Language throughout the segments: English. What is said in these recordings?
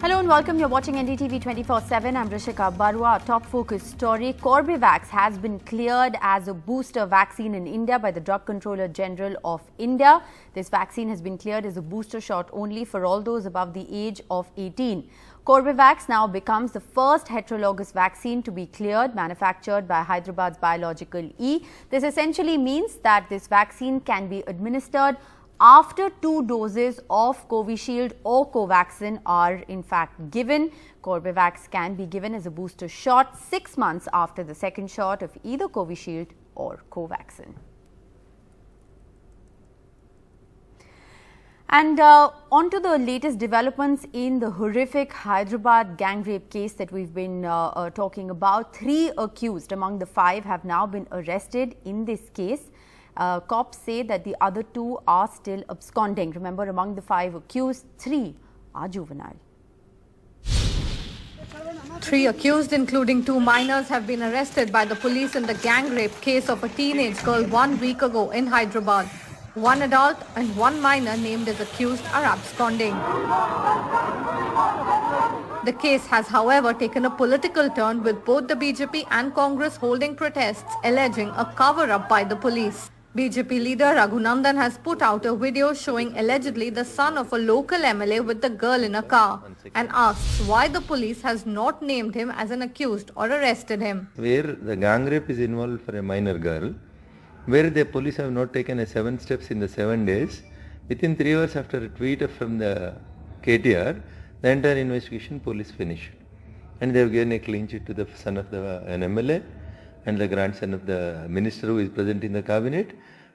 Hello and welcome. You're watching NDTV 24/7. I'm Rishika Barua. Our top focus story: Corbevax has been cleared as a booster vaccine in India by the Drug Controller General of India. This vaccine has been cleared as a booster shot only for all those above the age of 18. Corbevax now becomes the first heterologous vaccine to be cleared, manufactured by Hyderabad's Biological E. This essentially means that this vaccine can be administered after 2 doses of Covishield or Covaxin are in fact given. Corbevax can be given as a booster shot 6 months after the second shot of either Covishield or Covaxin. And on to the latest developments in the horrific Hyderabad gang rape case that we've been talking about. 3 accused among the 5 have now been arrested in this case. Cops say that the other 2 are still absconding. Remember, among the 5 accused, 3 are juvenile. 3 accused, including 2 minors, have been arrested by the police in the gang rape case of a teenage girl 1 week ago in Hyderabad. 1 adult and 1 minor named as accused are absconding. The case has, however, taken a political turn, with both the BJP and Congress holding protests alleging a cover-up by the police. BJP leader Raghunandan has put out a video showing allegedly the son of a local MLA with the girl in a car and asks why the police has not named him as an accused or arrested him. Where the gang rape is involved for a minor girl, where the police have not taken a 7 steps in the 7 days, within 3 hours after a tweet from the KTR, the entire investigation police finished. And they have given a clean sheet to the son of an MLA and the grandson of the minister who is present in the cabinet.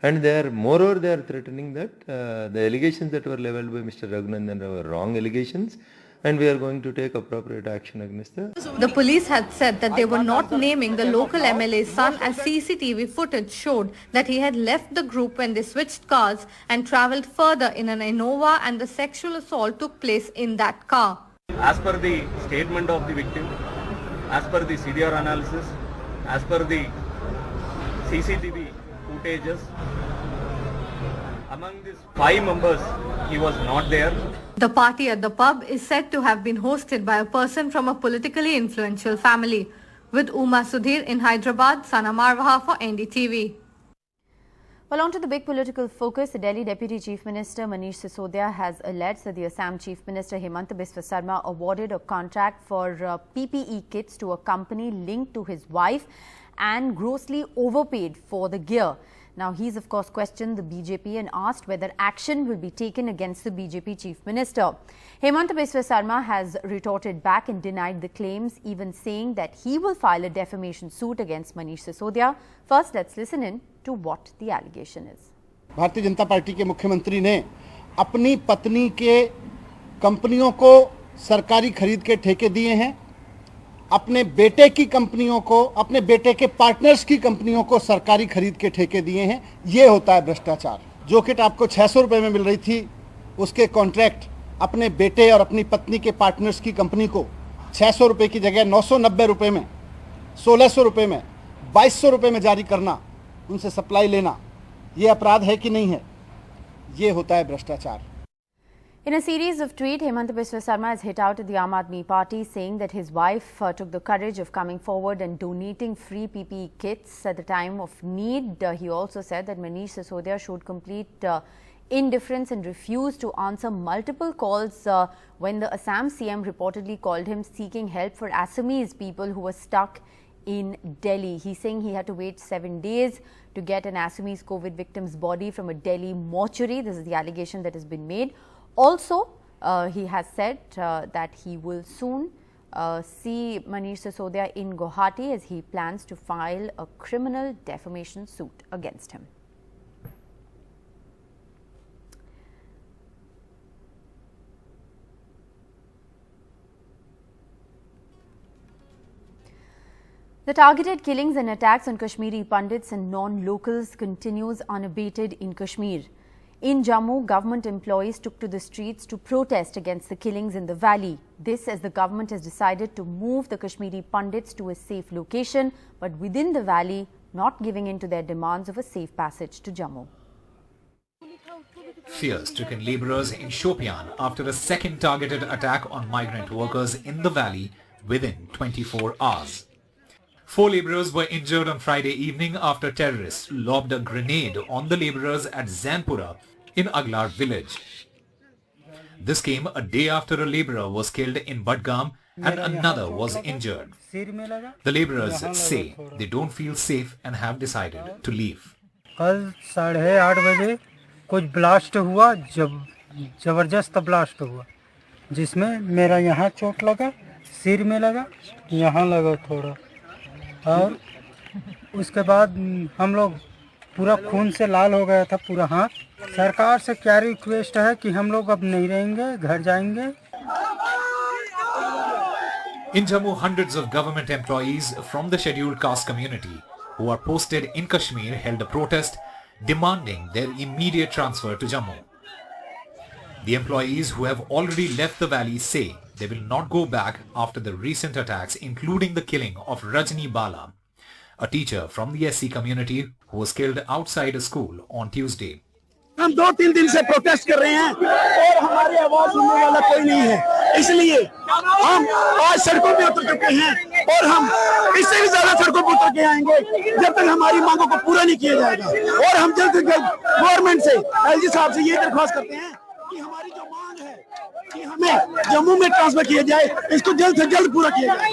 And they are, moreover, they are threatening that the allegations that were levelled by Mr. Raghunandan were wrong allegations, and we are going to take appropriate action against them. The police had said that they were not naming the local MLA's son, as CCTV footage showed that he had left the group when they switched cars and travelled further in an Innova, and the sexual assault took place in that car. As per the statement of the victim, as per the CDR analysis, as per the CCTV footages, among these 5 members, he was not there. The party at the pub is said to have been hosted by a person from a politically influential family. With Uma Sudhir in Hyderabad, Sana Marwaha for NDTV. Well, on to the big political focus. The Delhi Deputy Chief Minister Manish Sisodia has alleged that the Assam Chief Minister Hemanta Biswa Sarma awarded a contract for PPE kits to a company linked to his wife and grossly overpaid for the gear. Now, he's of course questioned the BJP and asked whether action will be taken against the BJP Chief Minister. Hemanta Biswa Sarma has retorted back and denied the claims, even saying that he will file a defamation suit against Manish Sisodia. First, let's listen in to what the allegation is. Bharatiya Janata party के मुख्यमंत्री ने अपनी पत्नी के कंपनियों को सरकारी खरीद के ठेके दिए हैं, अपने बेटे की कंपनियों को, अपने बेटे के पार्टनर्स की कंपनियों को सरकारी खरीद के ठेके दिए हैं. ये होता है भ्रष्टाचार. जो किट आपको 600 रुपए में मिल रही थी, उसके कॉन्ट्रैक्ट अपने बेटे और अपनी पत्नी के पार्टनर्स की कंपनी को 600 रुपए की जगह 990 रुपए में, 1600 रुपए में, 2200 रुपए में जारी करना, उनसे सप्लाई लेना, ये अपराध है कि नहीं है? ये होता है भ्रष्टाचार. In a series of tweets, Hemanta Biswa Sarma has hit out at the Aam Aadmi Party, saying that his wife took the courage of coming forward and donating free PPE kits at the time of need. He also said that Manish Sisodia showed complete indifference and refused to answer multiple calls when the Assam CM reportedly called him seeking help for Assamese people who were stuck in Delhi. He's saying he had to wait 7 days to get an Assamese COVID victim's body from a Delhi mortuary. This is the allegation that has been made. Also, he has said that he will soon see Manish Sisodia in Guwahati, as he plans to file a criminal defamation suit against him. The targeted killings and attacks on Kashmiri Pandits and non-locals continues unabated in Kashmir. In Jammu, government employees took to the streets to protest against the killings in the valley. This as the government has decided to move the Kashmiri Pandits to a safe location, but within the valley, not giving in to their demands of a safe passage to Jammu. Fears stricken labourers in Shopian after a second targeted attack on migrant workers in the valley within 24 hours. 4 labourers were injured on Friday evening after terrorists lobbed a grenade on the labourers at Zanpura in Aglar village. This came a day after a labourer was killed in Budgam and another was injured. The labourers say they don't feel safe and have decided to leave. कल 8:30 बजे कुछ blast हुआ, जबरदस्त blast हुआ, जिसमें मेरा यहाँ चोट लगा, सिर में लगा, यहाँ लगा थोड़ा, और उसके बाद हम लोग पूरा खून से लाल हो गया था पूरा हाथ. सरकार से क्या रिक्वेस्ट है कि हम लोग अब नहीं रहेंगे, घर जाएंगे. In Jammu, hundreds of government employees from the scheduled caste community who are posted in Kashmir held a protest demanding their immediate transfer to Jammu. The employees who have already left the valley say they will not go back after the recent attacks, including the killing of Rajni Bala, a teacher from the SC community who was killed outside a school on Tuesday. हम 2-3 दिन से protest कर रहे हैं और हमारी आवाज सुनने वाला कोई नहीं है, इसलिए हम आज सड़कों पे उतर चुके हैं और हम इससे भी ज्यादा सड़कों पे उतर के आएंगे जब तक हमारी मांगों को पूरा नहीं किया जाएगा. और हम जल्द से जल्द गवर्नमेंट से, एलजी साहब से ये दरख्वास्त करते हैं कि हमारी जो मांग है कि हमें जम्मू में ट्रांसफर किया जाए, इसको जल्द से जल्द पूरा किया जाए.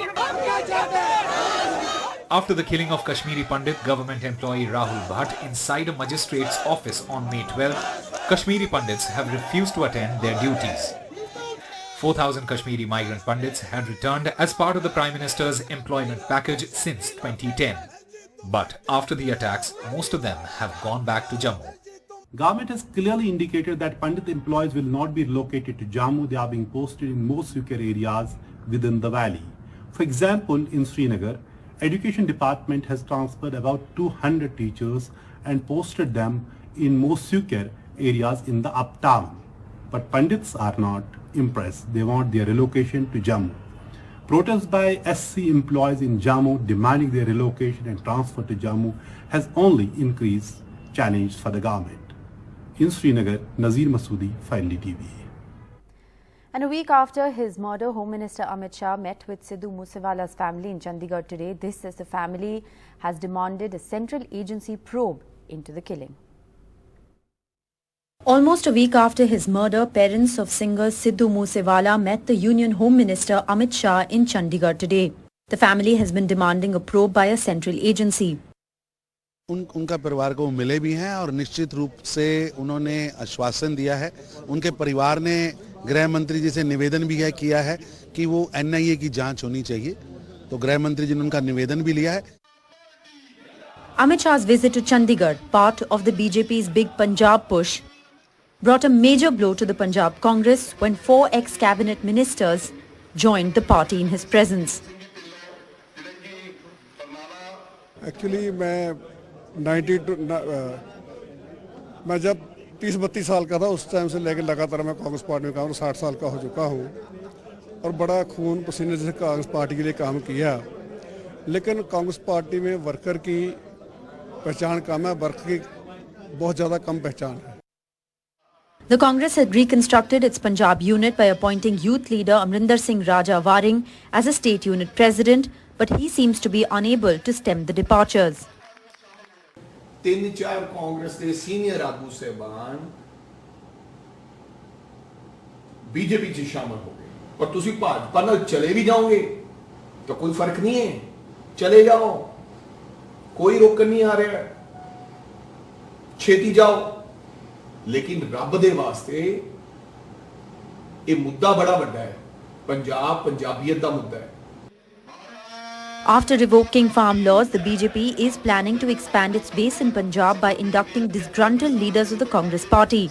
After the killing of Kashmiri Pandit, government employee Rahul Bhatt inside a magistrate's office on May 12, Kashmiri Pandits have refused to attend their duties. 4,000 Kashmiri migrant Pandits had returned as part of the Prime Minister's employment package since 2010. But after the attacks, most of them have gone back to Jammu. Government has clearly indicated that Pandit employees will not be relocated to Jammu. They are being posted in more secure areas within the valley. For example, in Srinagar, Education Department has transferred about 200 teachers and posted them in more secure areas in the uptown. But Pandits are not impressed. They want their relocation to Jammu. Protests by SC employees in Jammu demanding their relocation and transfer to Jammu has only increased challenge for the government. In Srinagar, Nazir Masoodi for NDTV. And a week after his murder, Home Minister Amit Shah met with Sidhu Moose Wala's family in Chandigarh today. This as the family has demanded a central agency probe into the killing. Almost a week after his murder, parents of singer Sidhu Moose Wala met the Union Home Minister Amit Shah in Chandigarh today. The family has been demanding a probe by a central agency. उनका परिवार को मिले भी हैं और निश्चित रूप से उन्होंने आश्वासन दिया है. उनके परिवार ने गृह मंत्री जी से निवेदन भी किया है कि वो एनआईए की जांच होनी चाहिए, तो गृह मंत्री जी ने उनका निवेदन भी लिया है. Amit Shah's visit to Chandigarh, part of the BJP's big Punjab push, brought a major blow to the Punjab Congress when 4 ex-cabinet ministers joined the party in his presence. Actually, मैं जब 30-32 साल का था उस टाइम से लेकर लगातार मैं कांग्रेस पार्टी में काम 60 साल का हो चुका हूँ और बड़ा खून पसीने से कांग्रेस पार्टी के लिए काम किया, लेकिन कांग्रेस पार्टी में वर्कर की पहचान कम है, वर्कर की बहुत ज़्यादा कम पहचान है. The Congress had reconstructed its Punjab unit by appointing youth leader Amrinder Singh Raja Waring as a state unit president, but he seems to be unable to stem the departures. 3-4 Congress के senior आगू साहबान BJP से शामिल हो गए, और तुसी भाजपा नाल चले भी जाओगे तो कोई फर्क नहीं है, चले जाओ, कोई रोकन नहीं आ रहा, छेती जाओ, लेकिन रब दे वास्ते ये मुद्दा बड़ा बड़ा है. पंजाब पंजाबियत दा मुद्दा है. After revoking farm laws, the BJP is planning to expand its base in Punjab by inducting disgruntled leaders of the Congress party.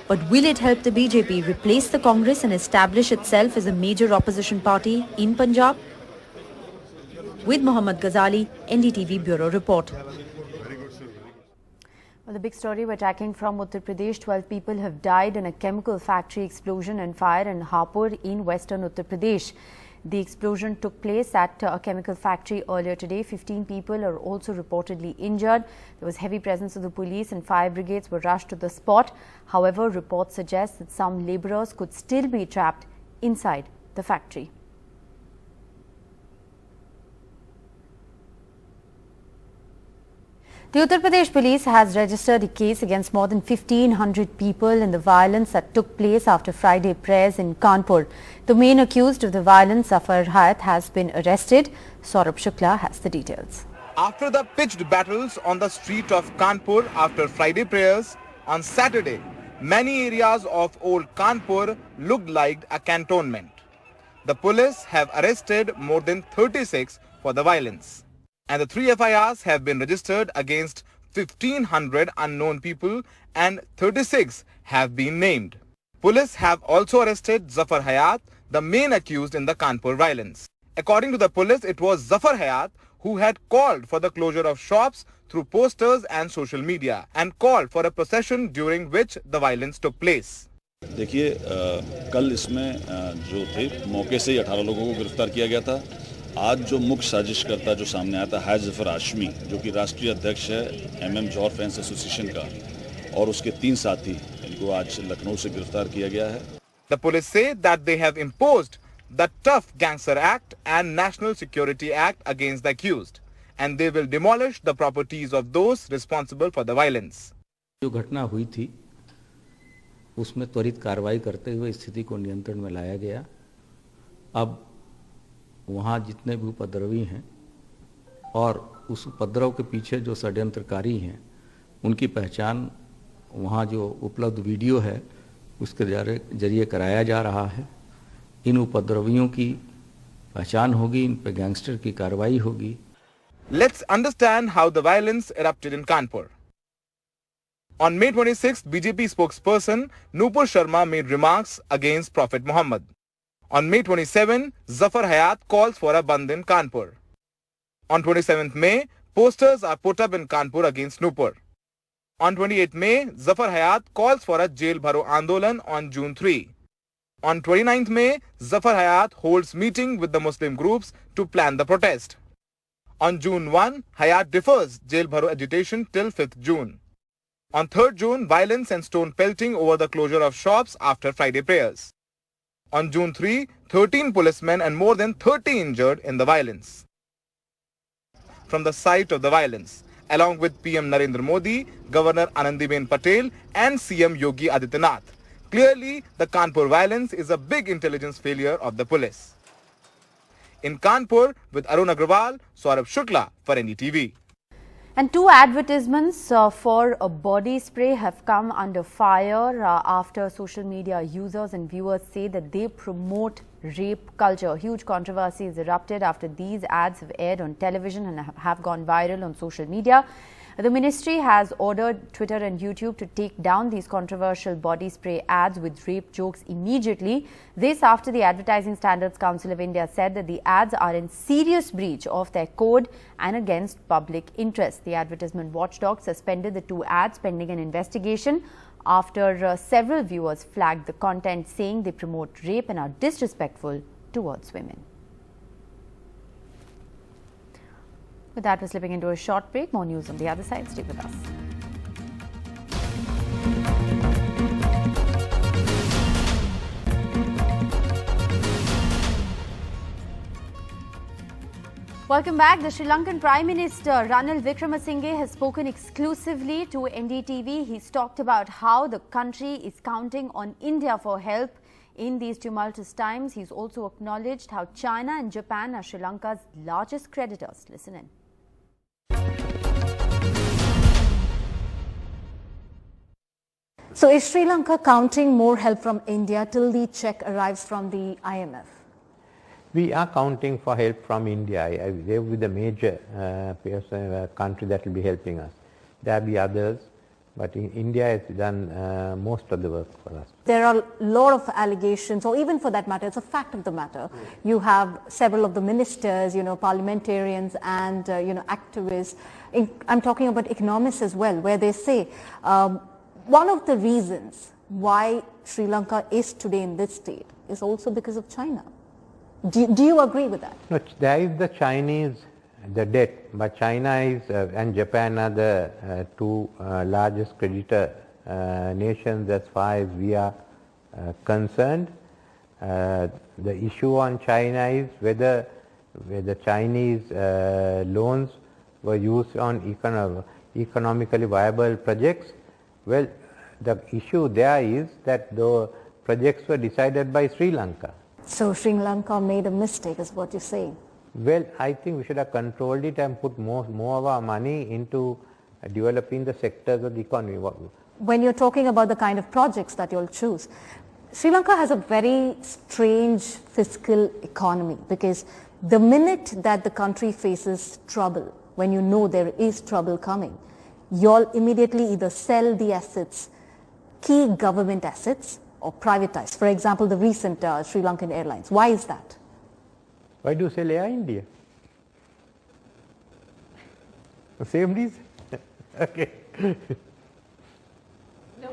But will it help the BJP replace the Congress and establish itself as a major opposition party in Punjab? With Mohammad Ghazali, NDTV Bureau Report. Well, the big story we're tracking from Uttar Pradesh. 12 people have died in a chemical factory explosion and fire in Hapur in western Uttar Pradesh. The explosion took place at a chemical factory earlier today. 15 people are also reportedly injured. There was heavy presence of the police and fire brigades were rushed to the spot. However, reports suggest that some labourers could still be trapped inside the factory. The Uttar Pradesh police has registered a case against more than 1,500 people in the violence that took place after Friday prayers in Kanpur. The main accused of the violence, Zafar Hayat, has been arrested. Saurabh Shukla has the details. After the pitched battles on the street of Kanpur after Friday prayers on Saturday, many areas of old Kanpur looked like a cantonment. The police have arrested more than 36 for the violence. And the 3 FIRs have been registered against 1,500 unknown people and 36 have been named. Police have also arrested Zafar Hayat, the main accused in the Kanpur violence. According to the police, it was Zafar Hayat who had called for the closure of shops through posters and social media and called for a procession during which the violence took place. देखिए कल इसमें जो थे मौके से ही 18 लोगों को गिरफ्तार किया गया था। आज जो मुख्य साजिशकर्ता जो सामने आया था हाय जफर हाशमी, जो कि राष्ट्रीय अध्यक्ष है MM जौहर फैंस एसोसिएशन का, और उसके 3 साथी, इनको आज लखनऊ से गिरफ्तार किया गया है। The police say that they have imposed the Tough Gangster Act and National Security Act against the accused, and they will demolish the properties of those responsible for the violence. जो घटना हुई थी उसमें त्वरित कार्रवाई करते हुए स्थिति को नियंत्रण में लाया गया। अब वहाँ जितने भी उपद्रवी हैं और उस उपद्रव के पीछे जो षड्यंत्रकारी हैं उनकी पहचान वहाँ जो उपलब्ध वीडियो है उसके जरिए कराया जा रहा है। इन उपद्रवियों की पहचान होगी, इन पर गैंगस्टर की कार्रवाई होगी। Let's understand how the violence erupted in Kanpur. On May 26th, BJP spokesperson Nupur Sharma made remarks against Prophet Muhammad. On May 27, Zafar Hayat calls for a Bandh in Kanpur. On 27th May, posters are put up in Kanpur against Nupur. On 28th May, Zafar Hayat calls for a Jail Bharo Andolan on June 3. On 29th May, Zafar Hayat holds meeting with the Muslim groups to plan the protest. On June 1, Hayat defers Jail Bharo agitation till 5th June. On 3rd June, violence and stone pelting over the closure of shops after Friday prayers. On June 3, 13 policemen and more than 30 injured in the violence. From the site of the violence, along with PM Narendra Modi, Governor Anandiben Patel and CM Yogi Adityanath, clearly the Kanpur violence is a big intelligence failure of the police. In Kanpur, with Arun Agrawal, Saurabh Shukla for NDTV. And 2 advertisements for a body spray have come under fire after social media users and viewers say that they promote rape culture. Huge controversy has erupted after these ads have aired on television and have gone viral on social media. The ministry has ordered Twitter and YouTube to take down these controversial body spray ads with rape jokes immediately. This after the Advertising Standards Council of India said that the ads are in serious breach of their code and against public interest. The advertisement watchdog suspended the 2 ads pending an investigation after several viewers flagged the content saying they promote rape and are disrespectful towards women. With that, we're slipping into a short break. More news on the other side. Stay with us. Welcome back. The Sri Lankan Prime Minister Ranil Wickremesinghe has spoken exclusively to NDTV. He's talked about how the country is counting on India for help in these tumultuous times. He's also acknowledged how China and Japan are Sri Lanka's largest creditors. Listen in. So is Sri Lanka counting more help from India till the check arrives from the IMF? We are counting for help from India. They will be the major country that will be helping us. There will be others, but India has done most of the work for us. There are a lot of allegations, or even for that matter, it's a fact of the matter. You have several of the ministers, parliamentarians and, activists. I'm talking about economists as well, where they say one of the reasons why Sri Lanka is today in this state is also because of China. Do you agree with that? No, there is the Chinese, the debt, but China is and Japan are the two largest creditor nations as far as we are concerned. The issue on China is whether Chinese loans were used on economically viable projects. Well, the issue there is that the projects were decided by Sri Lanka. So Sri Lanka made a mistake, is what you're saying? Well, I think we should have controlled it and put more of our money into developing the sectors of the economy. When you're talking about the kind of projects that you'll choose, Sri Lanka has a very strange fiscal economy, because the minute that the country faces trouble, when you know there is trouble coming, you'll immediately either sell the assets, key government assets, or privatize. For example, the recent Sri Lankan Airlines. Why is that? Why do you sell Air India? The same reason. Okay. No,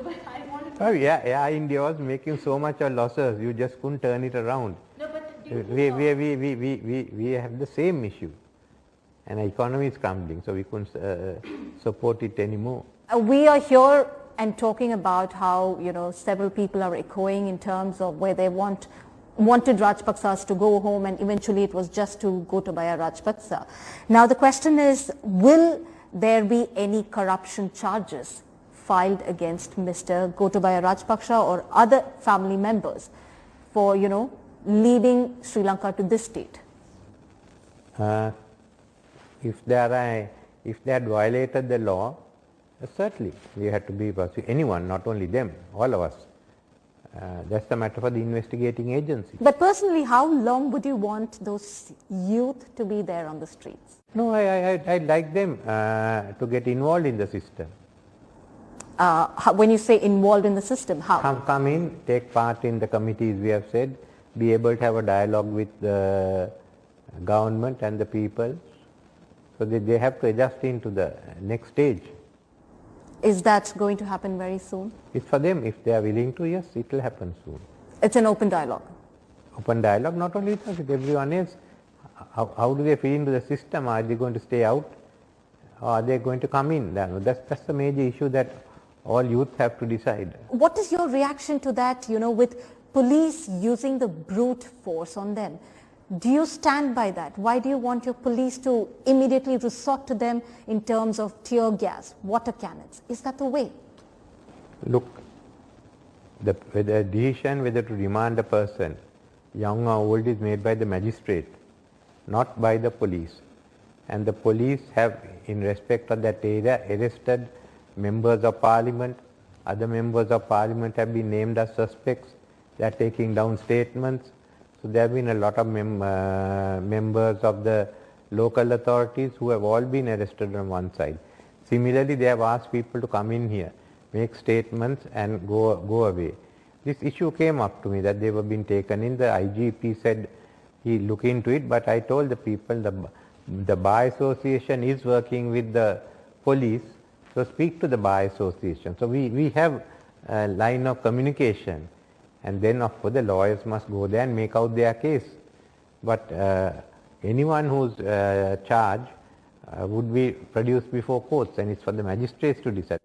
but I wanted to... Oh yeah, Air India was making so much of losses, you just couldn't turn it around. No, but we have the same issue, and our economy is crumbling, so we couldn't support it anymore. We are here and talking about how, you know, several people are echoing in terms of where they wanted Rajapaksas to go home, and eventually it was just to Gotabaya Rajapaksa. Now the question is, will there be any corruption charges filed against Mr. Gotabaya Rajapaksa or other family members for, you know, leading Sri Lanka to this state? If they had violated the law, certainly we had to be prosecuted. Anyone, not only them, all of us. That's the matter for the investigating agency. But personally, how long would you want those youth to be there on the streets? No, I'd like them to get involved in the system. When you say involved in the system, how? Come in, take part in the committees, we have said, be able to have a dialogue with the government and the people. So they have to adjust into the next stage. Is that going to happen very soon? It's for them. If they are willing to, yes, it will happen soon. It's an open dialogue. Open dialogue, not only with us, with everyone else. How do they fit into the system? Are they going to stay out? Or are they going to come in? That's the major issue that all youth have to decide. What is your reaction to that, you know, with police using the brute force on them? Do you stand by that? Why do you want your police to immediately resort to them in terms of tear gas, water cannons? Is that the way? Look, the decision whether to remand a person, young or old, is made by the magistrate, not by the police. And the police have, in respect of that area, arrested members of parliament. Other members of parliament have been named as suspects. They are taking down statements. So there have been a lot of members of the local authorities who have all been arrested on one side. Similarly, they have asked people to come in here, make statements and go away. This issue came up to me that they were being taken in. The IGP said he look into it, but I told the people the Bar Association is working with the police, so speak to the Bar Association. So we have a line of communication. And then, of course, the lawyers must go there and make out their case. But anyone who's charged would be produced before courts, and it's for the magistrates to decide.